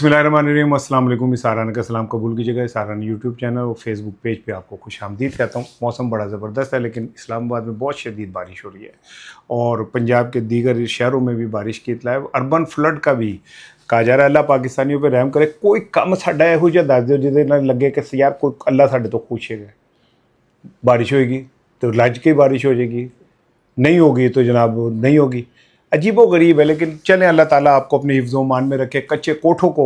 बिस्मिल्लाहिर्रहमानिर्रहीम, अस्सलाम वालेकुम। साराना का सलाम कबूल कीजिएगा। साराना यूट्यूब चैनल और फेसबुक पेज पे आपको खुशामदीद कहता हूँ। मौसम बड़ा ज़बरदस्त है, लेकिन इस्लामाबाद में बहुत शदीद बारिश हो रही है और पंजाब के दीगर शहरों में भी बारिश की इतला है। अर्बन फ्लड का भी कहा जा रहा है। अल्लाह पाकिस्तानियों पर रहम करे। कोई कम साडा ਇਹੋ ਜਿਹਾ ਦੱਸ ਦਿਓ ਜਿਹਦੇ ਨਾਲ ਲੱਗੇ कि यार कोई अल्लाह साडे तो खुश है। बारिश होएगी तो लज के बारिश हो जाएगी, नहीं होगी तो जनाब नहीं होगी। अजीबो गरीब है, लेकिन चलें, अल्लाह ताला आपको अपने हिफ्ज़ मान में रखे। कच्चे कोठों को,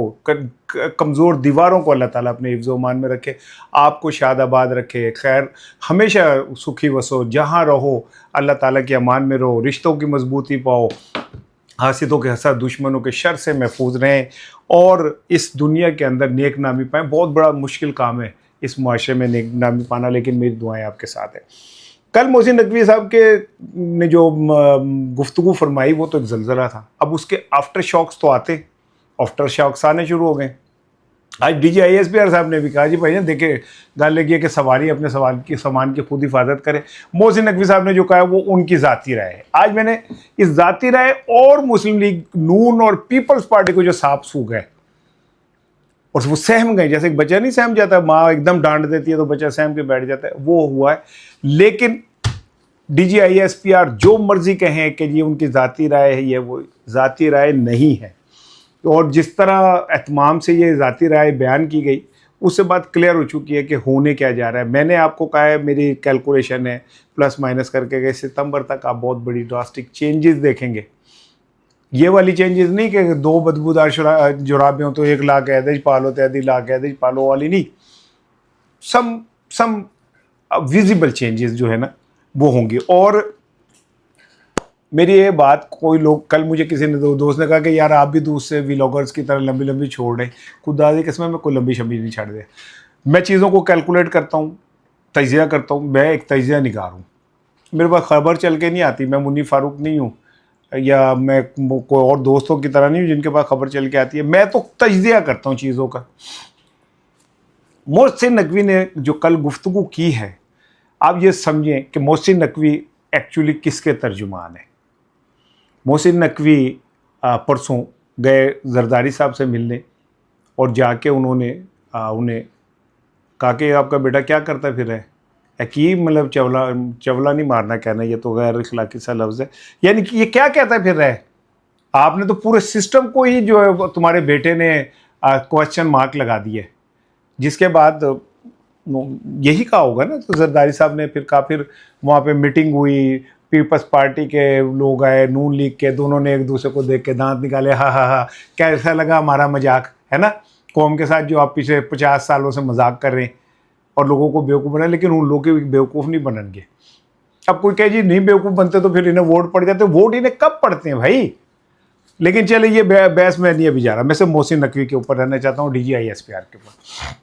कमज़ोर दीवारों को अल्लाह ताला अपने हिफ्ज़ मान में रखे। आपको शादाबाद रखे, खैर हमेशा सुखी वसो, जहाँ रहो अल्लाह ताला के अमान में रहो, रिश्तों की मजबूती पाओ, हासिदों के हसद, दुश्मनों के शर से महफूज रहें और इस दुनिया के अंदर नेक नामी पाएँ। बहुत बड़ा मुश्किल काम है इस मुआशरे में नेक नामी पाना, लेकिन मेरी दुआएं आपके साथ है। कल मोहसिन नकवी साहब के ने जो गुफ्तगू फरमाई वो तो एक ज़लज़ला था। अब उसके आफ्टर शॉक्स तो आते, आफ्टर शॉक्स आने शुरू हो गए। आज DGISPR साहब ने भी कहा जी भाई ना देखे, गल लगी है कि सवारी अपने सामान की खुद हिफाजत करे। मोहसिन नकवी साहब ने जो कहा वो उनकी ज़ाती राय है। आज मैंने इस ज़ाती राय और मुस्लिम लीग नून और पीपल्स पार्टी को जो साफ सूख है और वो सहम गए, जैसे एक बच्चा नहीं सहम जाता, माँ एकदम डांट देती है तो बच्चा सहम के बैठ जाता है, वो हुआ है। लेकिन DGISPR जो मर्जी कहें कि ये उनकी ज़ाती राय है, ये वो ज़ाती राय नहीं है। और जिस तरह एहतमाम से ये ज़ाती राय बयान की गई, उससे बात क्लियर हो चुकी है कि होने क्या जा रहा है। मैंने आपको कहा है, मेरी कैलकुलेशन है प्लस माइनस करके गए, सितंबर तक आप बहुत बड़ी ड्रास्टिक चेंजेस देखेंगे। ये वाली चेंजेस नहीं कि दो बदबूदार जुराबें हो तो एक लाख ऐदज पालो तो आधी लाख ऐदज पालो वाली नहीं। सम विजिबल चेंजेस जो है ना वो होंगे। और मेरी ये बात, कोई लोग, कल मुझे किसी ने दोस्त ने कहा कि यार आप भी तो उससे व्लॉगर्स की तरह लंबी लंबी छोड़ रहे। खुदा की कसम में कोई लंबी शंबी नहीं छाड़ दे। मैं चीज़ों को कैलकुलेट करता हूँ, तजिया करता हूँ। मैं एक तजिया निगार हूँ, मेरे पास खबर चल के नहीं आती। मैं मुन्नी फारूक नहीं हूँ या मैं कोई और दोस्तों की तरह नहीं हूँ जिनके पास खबर चल के आती है। मैं तो तजिया करता हूँ चीज़ों का। मोहसिन नकवी ने जो कल गुफ्तगू की है, आप ये समझें कि मोहसिन नकवी एक्चुअली किसके तर्जुमान है। मोहसिन नकवी परसों गए जरदारी साहब से मिलने और जाके उन्होंने उन्हें कहा कि आपका बेटा क्या करता फिर है। हकीम मतलब चवला नहीं मारना कहना, ये तो गैर इखलाकी सा लफ्ज़ है। यानी कि ये क्या कहता है फिर है। आपने तो पूरे सिस्टम को ही जो है तुम्हारे बेटे ने क्वेश्चन मार्क लगा दिए, जिसके बाद यही कहा होगा ना। तो जरदारी साहब ने फिर कहा, फिर वहाँ पे मीटिंग हुई, पीपल्स पार्टी के लोग आए, नून लीग के, दोनों ने एक दूसरे को देख के दांत निकाले, हा, कैसा लगा हमारा मजाक, है ना। कौम के साथ जो आप पिछले 50 सालों से मजाक कर रहे हैं और लोगों को बेवकूफ़ बनाए, लेकिन उन लोगों के बेवकूफ़ नहीं बननगे। अब कोई कहे जी नहीं बेवकूफ़ बनते तो फिर इन्हें वोट पड़ जाते। वोट इन्हें कब पड़ते हैं भाई। लेकिन चले, ये बहस में नहीं अभी जा रहा। मैं सिर्फ मोहसिन नकवी के ऊपर रहना चाहता हूँ, DGISPR के ऊपर।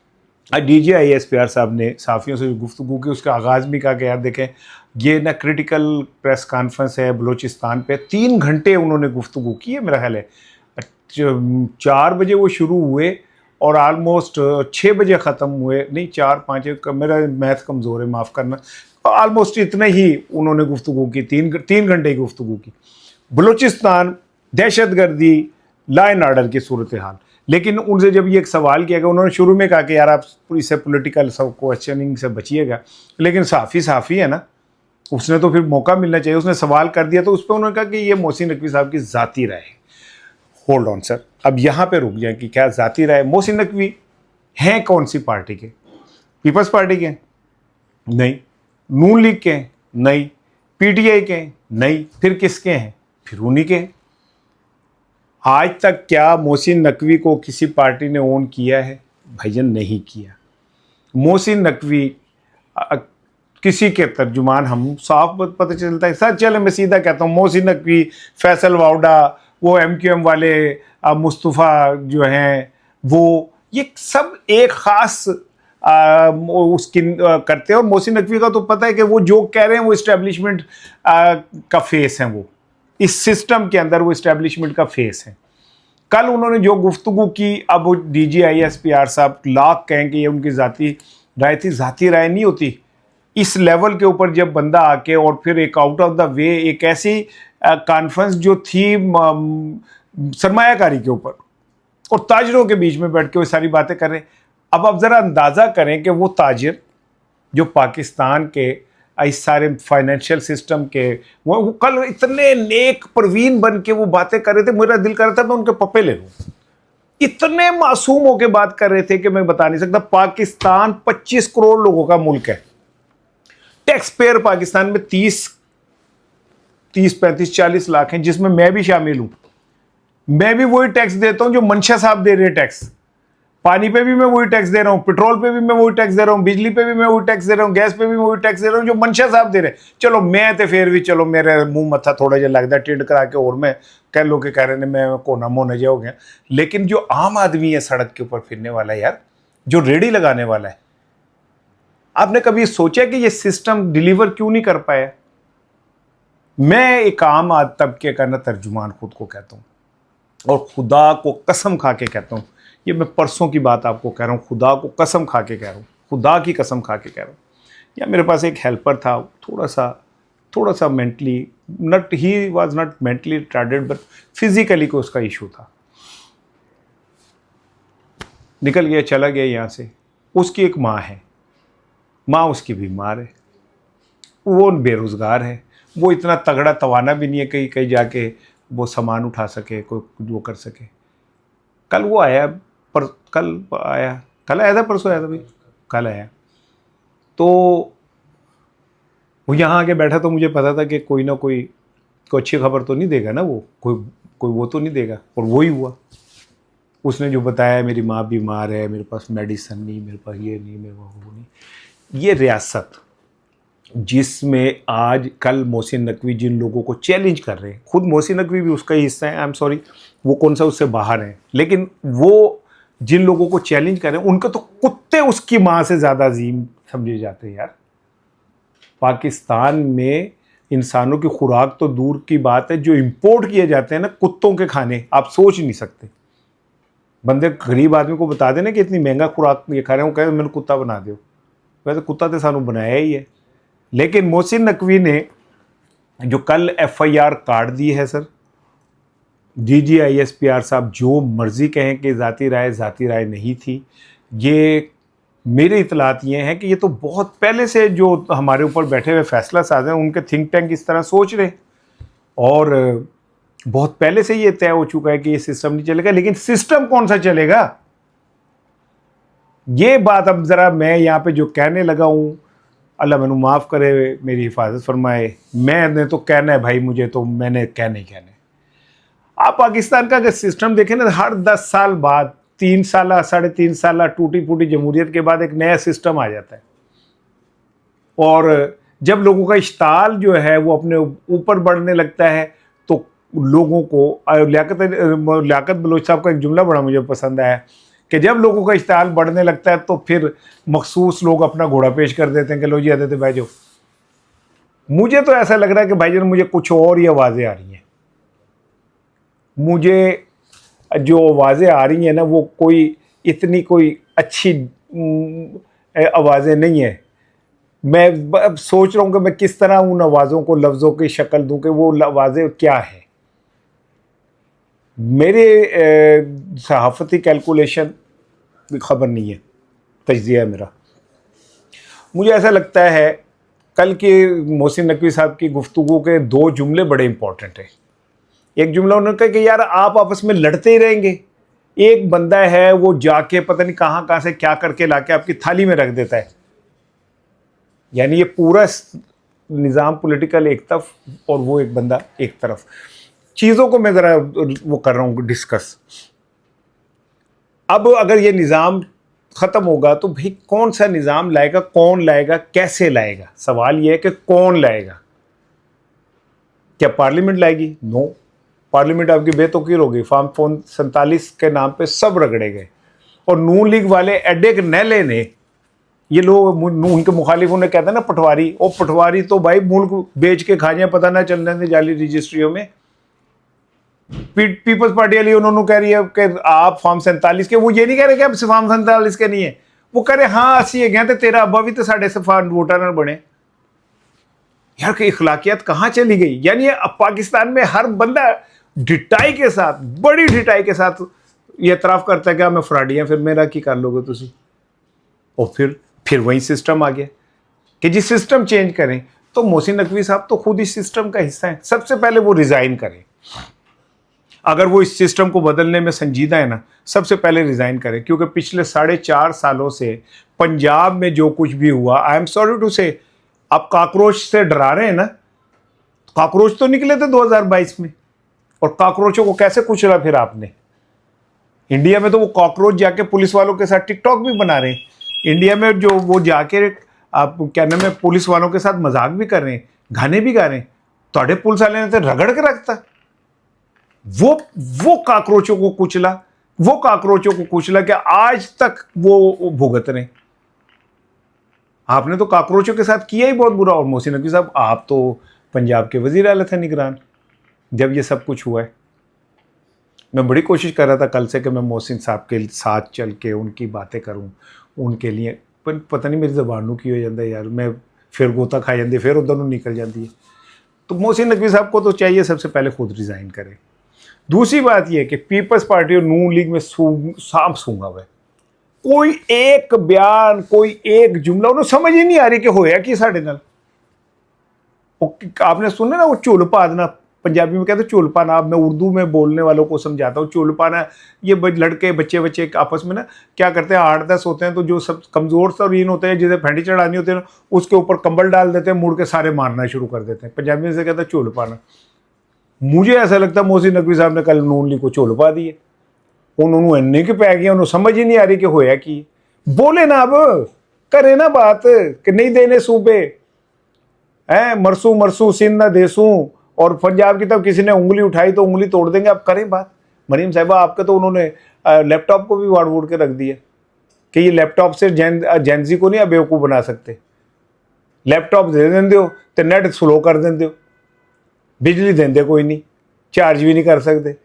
आज DGISPR साहब ने साफ़ियों से गुफ्तगू की, उसका आगाज़ भी कहा कि यार देखें, ये ना क्रिटिकल प्रेस कॉन्फ्रेंस है बलूचिस्तान पे। 3 घंटे उन्होंने गुफ्तगू की है, मेरा ख्याल है 4 बजे वो शुरू हुए और आलमोस्ट 6 बजे ख़त्म हुए। नहीं 4-5, मेरा मैथ कमज़ोर है, माफ़ करना। आलमोस्ट इतने ही उन्होंने गुफ्तगू की, 3 घंटे की गुफ्तगू की। बलूचिस्तान, दहशतगर्दी, लॉ एंड ऑर्डर की सूरत हाल। लेकिन उनसे जब ये एक सवाल किया गया, उन्होंने शुरू में कहा कि यार आप इससे पॉलिटिकल सब क्वेश्चनिंग से बचिएगा, लेकिन साफ़ी है ना, उसने तो फिर मौका मिलना चाहिए। उसने सवाल कर दिया तो उस पर उन्होंने कहा कि ये मोहसिन नकवी साहब की ज़ाती राय है। होल्ड ऑन सर, अब यहाँ पे रुक जाए कि क्या ज़ाती राय। मोहसिन नकवी हैं कौन सी पार्टी के? पीपल्स पार्टी के नहीं, नून लीग के नहीं, PTI के नहीं, फिर किसके हैं? फिर उन्हीं के। आज तक क्या मोहसिन नकवी को किसी पार्टी ने ओन किया है? भाईजान नहीं किया। मोहसिन नकवी किसी के तर्जुमान, हम साफ पता चलता है सर। चले मैं सीधा कहता हूँ, मोहसिन नकवी, फैसल वाउडा, वो MQM वाले मुस्तफ़ा जो हैं, वो ये सब एक ख़ास उसकी करते हैं। और मोहसिन नकवी का तो पता है कि वो जो कह रहे हैं वो इस्टेब्लिशमेंट का फेस है। वो इस सिस्टम के अंदर वो इस्टेब्लिशमेंट का फेस है। कल उन्होंने जो गुफ्तगू की, अब DGISPR साहब लाख कहें कि ये उनकी ज़ाती राय थी। ज़ाती राय नहीं होती। इस लेवल के ऊपर जब बंदा आके और फिर एक आउट ऑफ द वे एक ऐसी कॉन्फ्रेंस जो थी सरमायाकारी के ऊपर, और ताजरों के बीच में बैठ के वो सारी बातें कर रहे हैं। अब आप ज़रा अंदाज़ा करें कि वो ताजिर जो पाकिस्तान के इस सारे फाइनेंशियल सिस्टम के वो कल इतने नेक प्रवीण बन के वो बातें कर रहे थे, मेरा दिल कर रहा था मैं उनके पप्पे ले लूँ। इतने मासूम होकर बात कर रहे थे कि मैं बता नहीं सकता। पाकिस्तान 25 करोड़ लोगों का मुल्क है। टैक्स पेयर पाकिस्तान में 30, 35, 40 लाख हैं, जिसमें मैं भी शामिल हूं। मैं भी वही टैक्स देता हूं जो मंशा साहब दे रहे हैं टैक्स। पानी पे भी मैं वही टैक्स दे रहा हूं, पेट्रोल पे भी मैं वही टैक्स दे रहा हूं, बिजली पे भी मैं वही टैक्स दे रहा हूं, गैस पे भी मैं वही टैक्स दे रहा हूं जो मंशा साहब दे रहे हैं। चलो मैं तो फिर भी चलो मेरे मुंह मत्था थोड़ा जिहा लगता टिंड करा के, और मैं कह लो कि कह रहे ने मैं कोना मोना जिहा हो गया। लेकिन जो आम आदमी है सड़क के ऊपर फिरने वाला यार, जो रेडी लगाने वाला है, आपने कभी सोचा कि ये सिस्टम डिलीवर क्यों नहीं कर पाया? मैं एक आम तबके का ना तर्जुमान खुद को कहता हूँ, और खुदा को कसम खा के कहता हूँ, ये मैं परसों की बात आपको कह रहा हूँ, खुदा को कसम खा के कह रहा हूँ, खुदा की कसम खा के कह रहा हूँ। या मेरे पास एक हेल्पर था, थोड़ा सा mentally he was not mentally retarded but physically को उसका इशू था। निकल गया, चला गया यहाँ से। उसकी एक माँ है, माँ उसकी बीमार है, वो बेरोज़गार है, वो इतना तगड़ा तवाना भी नहीं है कहीं कहीं जाके वो सामान उठा सके, कोई वो कर सके। कल वो आया, कल आया था, परसों आया था भाई, कल आया। तो वो यहाँ आके बैठा तो मुझे पता था कि कोई ना कोई अच्छी खबर तो नहीं देगा ना, वो कोई वो तो नहीं देगा। और वही हुआ। उसने जो बताया मेरी माँ बीमार है, मेरे पास मेडिसिन नहीं, मेरे पास ये नहीं, मेरे पास वो नहीं। ये रियासत जिसमें आज कल मोहसिन नकवी जिन लोगों को चैलेंज कर रहे हैं, खुद मोहसिन नकवी भी उसका ही हिस्सा है, आई एम सॉरी वो कौन सा उससे बाहर है, लेकिन वो जिन लोगों को चैलेंज कर रहे हैं उनके तो कुत्ते उसकी माँ से ज़्यादा अजीम समझे जाते हैं यार। पाकिस्तान में इंसानों की खुराक तो दूर की बात है, जो इंपोर्ट किए जाते हैं ना कुत्तों के खाने, आप सोच नहीं सकते। बंदे गरीब आदमी को बता देना कि इतनी महंगा खुराक ये खा रहे हो, कहे मैंने कुत्ता बना दो, वैसे कुत्ता तो सानू बनाया ही है। लेकिन मोहसिन नकवी ने जो कल FIR काट दी है सर, DG ISPR साहब जो मर्जी कहें कि ज़ाती राय नहीं थी, ये मेरी इतलात ये हैं कि ये तो बहुत पहले से जो हमारे ऊपर बैठे हुए फैसला साज हैं उनके थिंक टैंक इस तरह सोच रहे, और बहुत पहले से ये तय हो चुका है कि ये सिस्टम नहीं चलेगा। लेकिन सिस्टम कौन सा चलेगा, ये बात अब ज़रा मैं यहाँ पे जो कहने लगा हूँ, अल्लाह मैनू माफ़ करे, मेरी हिफाजत फरमाए, मैंने तो कहना है भाई, मुझे तो मैंने कहने आप पाकिस्तान का अगर सिस्टम देखें ना, हर 10 साल बाद 3 साल 3.5 साल टूटी फूटी जमहूरियत के बाद एक नया सिस्टम आ जाता है। और जब लोगों का इश्ताल जो है वो अपने ऊपर बढ़ने लगता है तो लोगों को लियाकत बलोच साहब का एक जुमला बड़ा मुझे पसंद आया कि जब लोगों का इश्ताल बढ़ने लगता है तो फिर मखसूस लोग अपना घोड़ा पेश कर देते हैं कि लो जी आते थे भाई जो। मुझे तो ऐसा लग रहा है कि भाईजान मुझे कुछ और ही आवाज़ें आ रही हैं, मुझे जो आवाज़ें आ रही हैं ना वो कोई इतनी कोई अच्छी आवाज़ें नहीं है। मैं अब सोच रहा हूँ कि मैं किस तरह उन आवाज़ों को लफ्ज़ों की शक्ल दूँ कि वो आवाज़ें क्या है। मेरे सहाफ़ती कैलकुलेशन खबर नहीं है, तज्ज़िया है मेरा। मुझे ऐसा लगता है कल के मोहसिन नकवी साहब की गुफ्तगू के 2 जुमले बड़े इंपॉर्टेंट हैं। एक जुमला उन्होंने कहा कि यार आप आपस में लड़ते ही रहेंगे, एक बंदा है वो जाके पता नहीं कहाँ से क्या करके लाके आपकी थाली में रख देता है। यानी ये पूरा निज़ाम पॉलिटिकल एक तरफ और वो एक बंदा एक तरफ। चीज़ों को मैं ज़रा वो कर रहा हूँ डिस्कस। अब अगर ये निज़ाम ख़त्म होगा तो भाई कौन सा निज़ाम लाएगा, कौन लाएगा, कैसे लाएगा? सवाल ये है कि कौन लाएगा। क्या पार्लियामेंट लाएगी? नो, पार्लियामेंट आपकी बेतौकीर होगी। फॉर्म 47 के नाम पे सब रगड़े गए और नून लीग वाले एडे के नहले ने, ये लोग उनके मुखालिफों ने कहते हैं ना पटवारी, और पटवारी तो भाई मुल्क बेच के खा जाए, पता ना चलने से जाली रजिस्ट्रियों में। पीपल्स पार्टी वाली उन्होंने कह रही है कि आप फॉर्म 47 के, वो ये नहीं कह रहे कि आप फॉर्म 47 के नहीं है, वो कह रहे हाँ असी है तो तेरा अब्बा भी तो साढ़े सफान वोटर न बने। यार कि इखलाकियत कहाँ चली गई? यानी अब पाकिस्तान में हर बंदा ढिटाई के साथ, बड़ी ढिटाई के साथ ये एतराफ़ करता है कि मैं फ्राडियाँ, फिर मेरा की कर लोगे तुसी। और फिर वही सिस्टम आ गया कि जी सिस्टम चेंज करें। तो मोहसिन नकवी साहब तो खुद इस सिस्टम का हिस्सा हैं। सबसे पहले वो रिज़ाइन करें, अगर वो इस सिस्टम को बदलने में संजीदा है ना, सबसे पहले रिज़ाइन करें। क्योंकि पिछले 4.5 सालों से पंजाब में जो कुछ भी हुआ, आई एम सॉरी टू से, आप काकरोच से डरा रहे हैं ना। काकरोच तो निकले थे 2022 में, और काकरोचों को कैसे कुचला फिर आपने। इंडिया में तो वो कॉकरोच जाके पुलिस वालों के साथ टिकटॉक भी बना रहे हैं। इंडिया में जो वो जाके आप क्या नाम है, पुलिस वालों के साथ मजाक भी कर रहे हैं, गाने भी गा रहे हैं। तो पुलिस वाले ने तो रगड़ के रखता। वो काकरोचों को कुचला, वो काकरोचों को कुचला कि आज तक वो भुगत रहे। आपने तो काकरोचों के साथ किया ही बहुत बुरा। और मोहसिन नकवी साहब, आप तो पंजाब के वजीर आला थे, निगरान, जब ये सब कुछ हुआ है। मैं बड़ी कोशिश कर रहा था कल से कि मैं मोहसिन साहब के साथ चल के उनकी बातें करूं, उनके लिए, पर पता नहीं मेरी ज़बानों की हो जाता है यार। मैं फिर गोता खा जाती, फिर उधर निकल जाती है। तो मोहसिन नकवी साहब को तो चाहिए सबसे पहले खुद रिज़ाइन करें। दूसरी बात यह कि पीपल्स पार्टी और नून लीग में सांप सूंघा हुआ है। कोई एक बयान, कोई एक जुमला उन्हें समझ ही नहीं आ रही कि होया कि साढ़े नाल। आपने सुना ना वो झुल पादना, पंजाबी में कहते झुल पाना। मैं उर्दू में बोलने वालों को समझाता हूँ। झुल पाना, ये लड़के बच्चे आपस में ना क्या करते हैं, 8-10 होते हैं, तो जो सब कमज़ोर तरीन होते हैं, जिसे फेंटी चढ़ानी होती है ना, उसके ऊपर कंबल डाल देते हैं, मुड़ के सारे मारना शुरू कर देते हैं। पंजाबी में से कहता है झुल पाना। मुझे ऐसा लगता है मोहसिन नकवी साहब ने कल नून लीग को झुल पा दिए। उन्होंने इन्ने के पै गए, उन्होंने समझ ही नहीं आ रही कि होया कि। बोले ना, अब करे ना बात कि नहीं देने सूबे हैं, मरसू सिंध ना देसू। और पंजाब की तब किसी ने उंगली उठाई तो उंगली तोड़ देंगे। आप करें बात। मरीम साहिबा, आपके तो उन्होंने लैपटॉप को भी वाड़ वूड़ के रख दिया कि ये लैपटॉप से जेंजी को नहीं बेवकूफ़ बना सकते। लैपटॉप दे देंगे हो तो नेट स्लो कर देंगे हो, बिजली देंगे कोई नहीं, चार्ज भी नहीं कर सकते।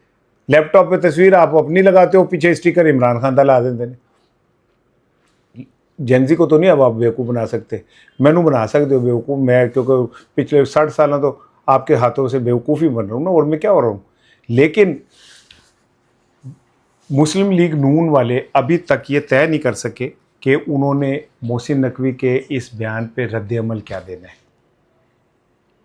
लैपटॉप पे तस्वीर आप अपनी लगाते हो, पीछे स्टिकर इमरान खान का ला देंगे ने। जेंजी को तो नहीं अब आप बेवकूफ़ बना सकते, मैनू बना सकते हो बेवकूफ़। मैं क्योंकि पिछले 60 साल तो आपके हाथों से बेवकूफ़ ही बन रहा हूँ ना, और मैं क्या हो रहा हूँ। लेकिन मुस्लिम लीग नून वाले अभी तक ये तय नहीं कर सके कि उन्होंने मोहसिन नकवी के इस बयान पे रद्द-ए-अमल क्या देना है।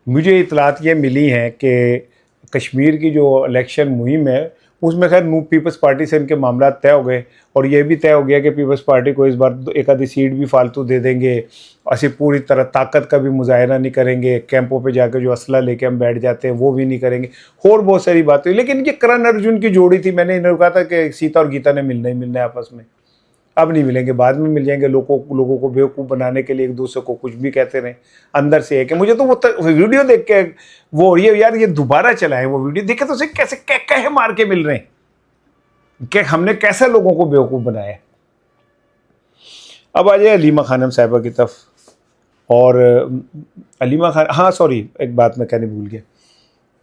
मुझे इतलात ये मिली हैं कि कश्मीर की जो इलेक्शन मुहिम है उसमें खैर पीपल्स पार्टी से इनके मामला तय हो गए, और ये भी तय हो गया कि पीपल्स पार्टी को इस बार एक आधी सीट भी फालतू दे देंगे। असि पूरी तरह ताकत का भी मुजाहरा नहीं करेंगे, कैंपों पे जाकर जो असला लेके हम बैठ जाते हैं वो भी नहीं करेंगे, और बहुत सारी बातें। लेकिन ये करण अर्जुन की जोड़ी थी, मैंने इन्हें कहा था कि सीता और गीता ने मिलना ही मिलना है आपस में। अब नहीं मिलेंगे, बाद में मिल जाएंगे। लोगों को बेवकूफ़ बनाने के लिए एक दूसरे को कुछ भी कहते रहे। अंदर से है कि मुझे तो वो वीडियो देख के वो यार ये दोबारा चला है, वो वीडियो देखे तो उसे कैसे कहे मार के मिल रहे हैं कि हमने कैसे लोगों को बेवकूफ़ बनाया। अब आ जाए अलीमा खानम साहिबा की तरफ। और अलीमा खान, हाँ सॉरी, एक बात मैं कहने भूल गया।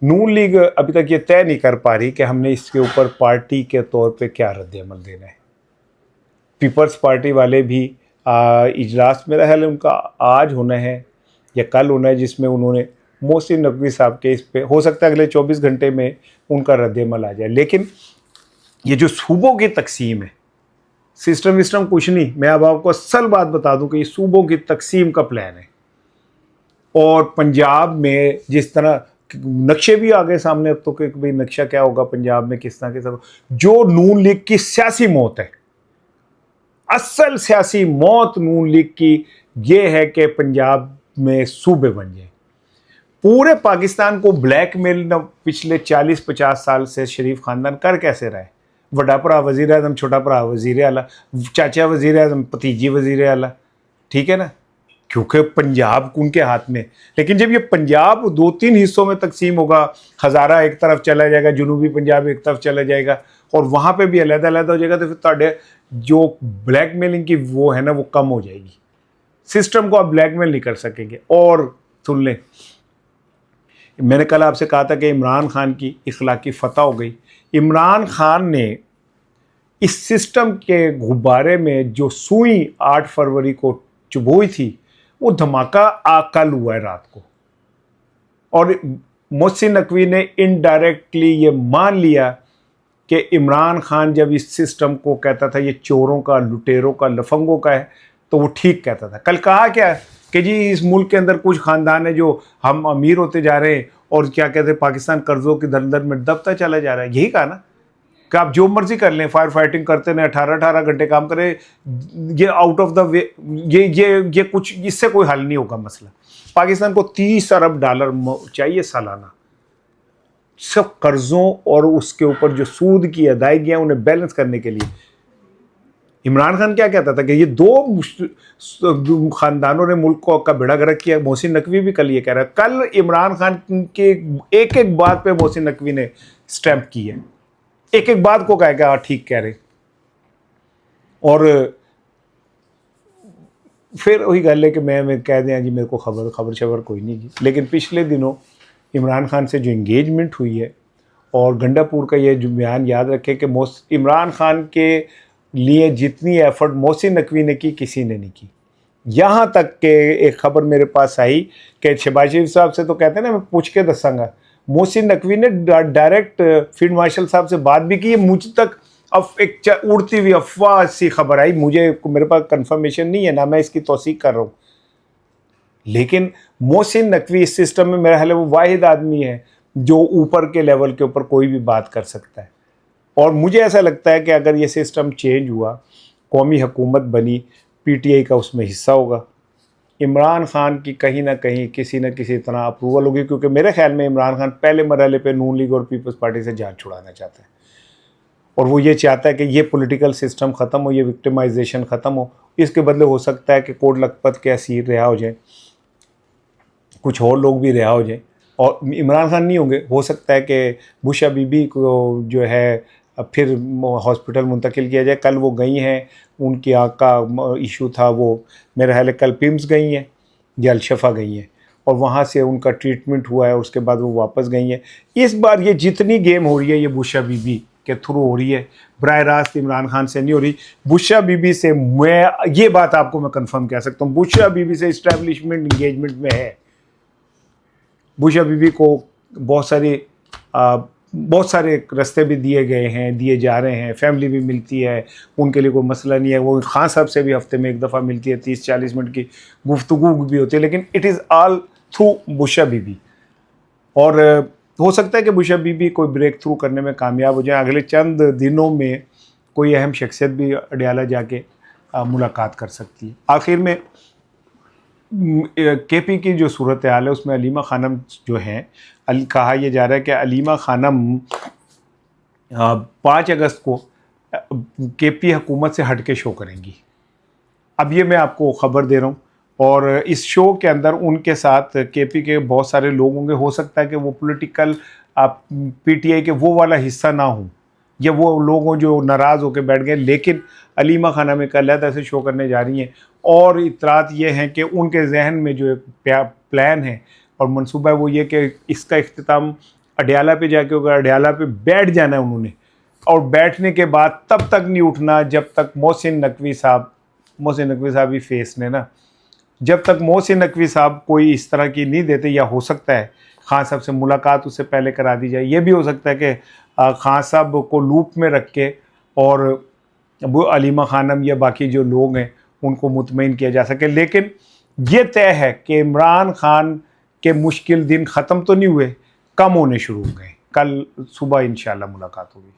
नून लीग अभी तक ये तय नहीं कर पा रही कि हमने इसके ऊपर पार्टी के तौर पे क्या रद्द-ए-अमल देना है। पीपल्स पार्टी वाले भी इजलास, मेरा ख्याल है उनका आज होना है या कल होना है, जिसमें उन्होंने मोहसिन नकवी साहब के इस पे हो सकता है अगले 24 घंटे में उनका रद्द-ए-अमल आ जाए। लेकिन ये जो सूबों की तकसीम है, सिस्टम विस्टम कुछ नहीं, मैं अब आपको असल बात बता दूं कि ये सूबों की तकसीम का प्लान है। और पंजाब में जिस तरह नक्शे भी आ गए सामने अब तो कि भाई नक्शा क्या होगा पंजाब में, किस तरह के सब, जो नून लीग की सियासी मौत है, असल सियासी मौत नून लीग की ये है कि पंजाब में सूबे बन जाए। पूरे पाकिस्तान को ब्लैकमेल न पिछले 40-50 साल से शरीफ खानदान कर कैसे रहा है। बड़ा भरा वजीर आजम, छोटा भरा वजीर आला, चाचा वजीर आजम, भतीजी वजीर आला, ठीक है ना, क्योंकि पंजाब उनके हाथ में। लेकिन जब ये पंजाब 2-3 हिस्सों में तकसीम होगा, हज़ारा एक तरफ चला जाएगा, जनूबी पंजाब एक तरफ चला जाएगा, और वहाँ पे भी अलग-अलग हो जाएगा, तो फिर ਤੁਹਾਡੇ जो ब्लैकमेलिंग की वो है ना वो कम हो जाएगी। सिस्टम को आप ब्लैकमेल नहीं कर सकेंगे। और सुन लें, मैंने कल आपसे कहा था कि इमरान खान की इखलाकी फतह हो गई। इमरान खान ने इस सिस्टम के गुब्बारे में जो सुई 8 फरवरी को चुभोई थी, वो धमाका कल हुआ है रात को। और मोहसिन नकवी ने इनडायरेक्टली ये मान लिया कि इमरान खान जब इस सिस्टम को कहता था ये चोरों का, लुटेरों का, लफंगों का है, तो वो ठीक कहता था। कल कहा क्या कि जी इस मुल्क के अंदर कुछ ख़ानदान है जो हम अमीर होते जा रहे हैं और क्या कहते हैं पाकिस्तान कर्जों की दलदल में दबता चला जा रहा है। यही कहा ना कि आप जो मर्जी कर लें, फायर फाइटिंग करते रहें, 18-18 घंटे काम करें, ये आउट ऑफ द वे, ये कुछ इससे कोई हल नहीं होगा मसला। पाकिस्तान को 30 अरब डॉलर चाहिए सालाना, सब कर्जों और उसके ऊपर जो सूद की अदायगियां उन्हें बैलेंस करने के लिए। इमरान खान क्या कहता था कि ये दो खानदानों ने मुल्क को का बेड़ा गर्क किया। मोहसिन नकवी भी कल ये कह रहा है, कल इमरान खान के एक एक बात पे मोहसिन नकवी ने स्टैंप की है, एक एक बात को कहा कि ठीक कह रहे। और फिर वही गल है कि मैं कह दें जी मेरे को खबर शबर कोई नहीं की। लेकिन पिछले दिनों इमरान खान से जो इंगेजमेंट हुई है, और गंडापुर का ये जो बयान याद रखें कि इमरान खान के लिए जितनी एफर्ट मोहसिन नकवी ने की, किसी ने नहीं की। यहाँ तक के एक खबर मेरे पास आई कि शहबाज शरीफ साहब से तो कहते हैं ना मैं पूछ के दसांगा, मोहसिन नकवी ने डायरेक्ट फील्ड मार्शल साहब से बात भी की। मुझ तक अब एक उड़ती हुई अफवाह सी खबर आई, मेरे पास कंफर्मेशन नहीं है, ना मैं इसकी तौसीक कर रहा हूँ, लेकिन मोहसिन नकवी इस सिस्टम में मेरा ख्याल है वो वाहिद आदमी है जो ऊपर के लेवल के ऊपर कोई भी बात कर सकता है। और मुझे ऐसा लगता है कि अगर ये सिस्टम चेंज हुआ, कौमी हुकूमत बनी, पीटीआई का उसमें हिस्सा होगा, इमरान खान की कहीं ना कहीं किसी न किसी तरह अप्रूवल होगी, क्योंकि मेरे ख्याल में इमरान खान पहले मरहले पे नून लीग और पीपल्स पार्टी से जान छुड़ाना चाहता है, और वो ये चाहता है कि ये पॉलिटिकल सिस्टम ख़त्म हो, ये विक्टिमाइजेशन ख़त्म हो। इसके बदले हो सकता है कि कोट लखपत के असीर रिहा हो जाए, कुछ और लोग भी रिहा हो जाए, और इमरान खान नहीं होंगे। हो सकता है कि बुशा बीबी को जो है फिर हॉस्पिटल मुंतकिल किया जाए। कल वो गई हैं, उनकी आँख का इशू था, वो मेरा ख्याल है कल पिम्स गई हैं या अलशफा गई हैं, और वहाँ से उनका ट्रीटमेंट हुआ है, उसके बाद वो वापस गई हैं। इस बार ये जितनी गेम हो रही है ये बुशा बीबी के थ्रू हो रही है, बराह रास्त इमरान खान से नहीं हो रही। बुशा बीबी से मैं ये बात आपको मैं कंफर्म कह सकता हूँ, बुशा बीबी से इस्टेब्लिशमेंट इंगेजमेंट में है। बुशा बीबी को बहुत सारे रास्ते भी दिए गए हैं, दिए जा रहे हैं, फैमिली भी मिलती है, उनके लिए कोई मसला नहीं है। वो खान साहब से भी हफ्ते में एक दफ़ा मिलती है, 30-40 मिनट की गुफ्तगू भी होती है, लेकिन इट इज़ ऑल थ्रू बुशा बीबी। और हो सकता है कि बुशा बीबी कोई ब्रेक थ्रू करने में कामयाब हो जाए। अगले चंद दिनों में कोई अहम शख्सियत भी अडियाला जाके मुलाकात कर सकती है। आखिर में केपी की जो सूरत हाल है उसमें अलीमा खानम जो हैं, कहा यह जा रहा है कि अलीमा खानम 5 अगस्त को केपी हुकूमत से हट के शो करेंगी। अब ये मैं आपको ख़बर दे रहा हूँ, और इस शो के अंदर उनके साथ केपी के बहुत सारे लोग होंगे। हो सकता है कि वो पॉलिटिकल पीटीआई के वो वाला हिस्सा ना हो, या वो लोग हों जो नाराज़ होकर बैठ गए, लेकिन अलीमा खानम एक अलहदा से शो करने जा रही हैं। और इतरात ये हैं कि उनके जहन में जो एक प्लान है और मंसूबा है वो ये कि इसका इख्तिताम अडियाला पे जाके होगा। अडियाला पे बैठ जाना है उन्होंने, और बैठने के बाद तब तक नहीं उठना जब तक मोहसिन नकवी साहब ही फेस ने ना, जब तक मोहसिन नकवी साहब कोई इस तरह की नहीं देते, या हो सकता है खान साहब से मुलाकात उससे पहले करा दी जाए। ये भी हो सकता है कि खान साहब को लूप में रख के और वो अलीमा खानम या बाकी जो लोग हैं उनको मुतमईन किया जा सके। लेकिन ये तय है कि इमरान खान के मुश्किल दिन ख़त्म तो नहीं हुए, कम होने शुरू हो गए। कल सुबह इंशाल्लाह मुलाकात होगी।